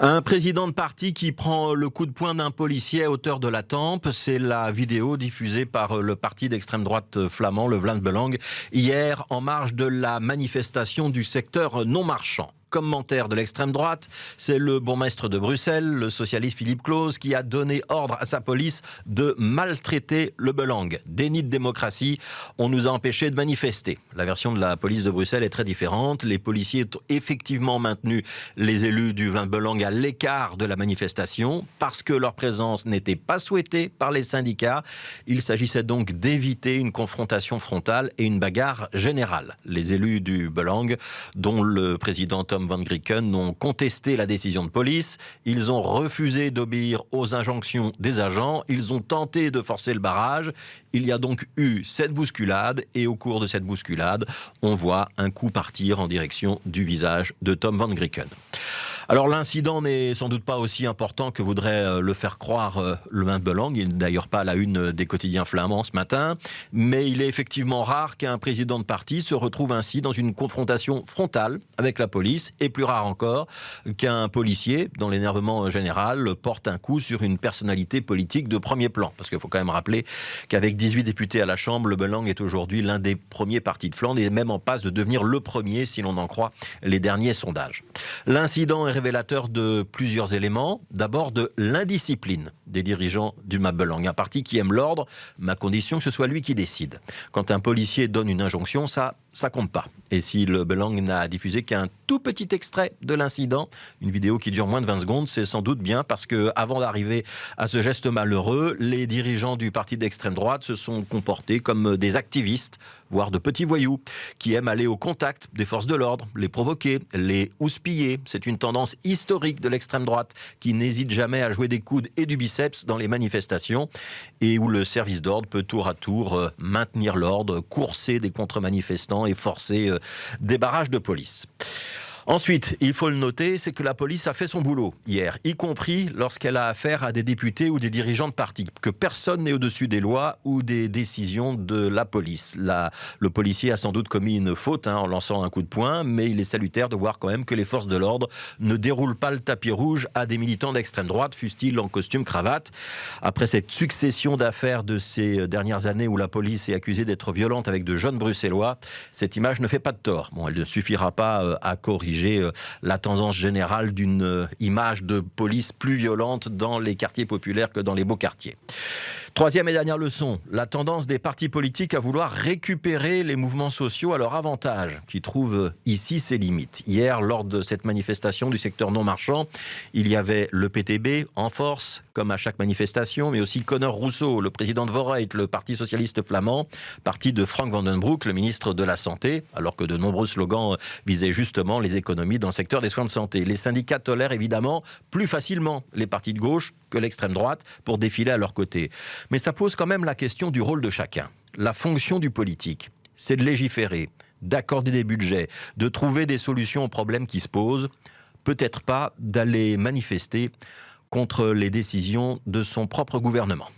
Un président de parti qui prend le coup de poing d'un policier à hauteur de la tempe, c'est la vidéo diffusée par le parti d'extrême droite flamand, le Vlaams Belang, hier en marge de la manifestation du secteur non marchand. Commentaire de l'extrême droite, c'est le bourgmestre de Bruxelles, le socialiste Philippe Claus, qui a donné ordre à sa police de maltraiter le Belang. Déni de démocratie, on nous a empêchés de manifester. La version de la police de Bruxelles est très différente. Les policiers ont effectivement maintenu les élus du Vlaams Belang à l'écart de la manifestation parce que leur présence n'était pas souhaitée par les syndicats. Il s'agissait donc d'éviter une confrontation frontale et une bagarre générale. Les élus du Belang, dont le président Tom van Grieken, ont contesté la décision de police. Ils ont refusé d'obéir aux injonctions des agents. Ils ont tenté de forcer le barrage. Il y a donc eu cette bousculade et au cours de cette bousculade, on voit un coup partir en direction du visage de Tom van Grieken. Alors l'incident n'est sans doute pas aussi important que voudrait le faire croire le Vlaams Belang. Il n'est d'ailleurs pas à la une des quotidiens flamands ce matin. Mais il est effectivement rare qu'un président de parti se retrouve ainsi dans une confrontation frontale avec la police. Et plus rare encore qu'un policier, dans l'énervement général, porte un coup sur une personnalité politique de premier plan. Parce qu'il faut quand même rappeler qu'avec 18 députés à la Chambre, le Belang est aujourd'hui l'un des premiers partis de Flandre et même en passe de devenir le premier si l'on en croit les derniers sondages. L'incident est révélateur de plusieurs éléments. D'abord de l'indiscipline des dirigeants du Vlaams Belang. Un parti qui aime l'ordre, mais à condition que ce soit lui qui décide. Quand un policier donne une injonction, ça compte pas. Et si le Belang n'a diffusé qu'un tout petit extrait de l'incident, une vidéo qui dure moins de 20 secondes, c'est sans doute bien parce que avant d'arriver à ce geste malheureux, les dirigeants du parti d'extrême droite se sont comportés comme des activistes, voire de petits voyous, qui aiment aller au contact des forces de l'ordre, les provoquer, les houspiller. C'est une tendance historique de l'extrême droite qui n'hésite jamais à jouer des coudes et du biceps dans les manifestations et où le service d'ordre peut tour à tour maintenir l'ordre, courser des contre-manifestants et forcer des barrages de police. Ensuite, il faut le noter, c'est que la police a fait son boulot hier, y compris lorsqu'elle a affaire à des députés ou des dirigeants de parti, que personne n'est au-dessus des lois ou des décisions de la police. Le policier a sans doute commis une faute en lançant un coup de poing, mais il est salutaire de voir quand même que les forces de l'ordre ne déroulent pas le tapis rouge à des militants d'extrême droite, fussent-ils en costume cravate. Après cette succession d'affaires de ces dernières années où la police est accusée d'être violente avec de jeunes Bruxellois, cette image ne fait pas de tort. Bon, elle ne suffira pas à corriger la tendance générale d'une image de police plus violente dans les quartiers populaires que dans les beaux quartiers. Troisième et dernière leçon, la tendance des partis politiques à vouloir récupérer les mouvements sociaux à leur avantage, qui trouvent ici ses limites. Hier, lors de cette manifestation du secteur non marchand, il y avait le PTB en force, comme à chaque manifestation, mais aussi Conor Rousseau, le président de Voreit, le parti socialiste flamand, parti de Frank van den Broek, le ministre de la Santé, alors que de nombreux slogans visaient justement les économies dans le secteur des soins de santé. Les syndicats tolèrent évidemment plus facilement les partis de gauche que l'extrême droite pour défiler à leur côté. Mais ça pose quand même la question du rôle de chacun. La fonction du politique, c'est de légiférer, d'accorder des budgets, de trouver des solutions aux problèmes qui se posent, peut-être pas d'aller manifester contre les décisions de son propre gouvernement.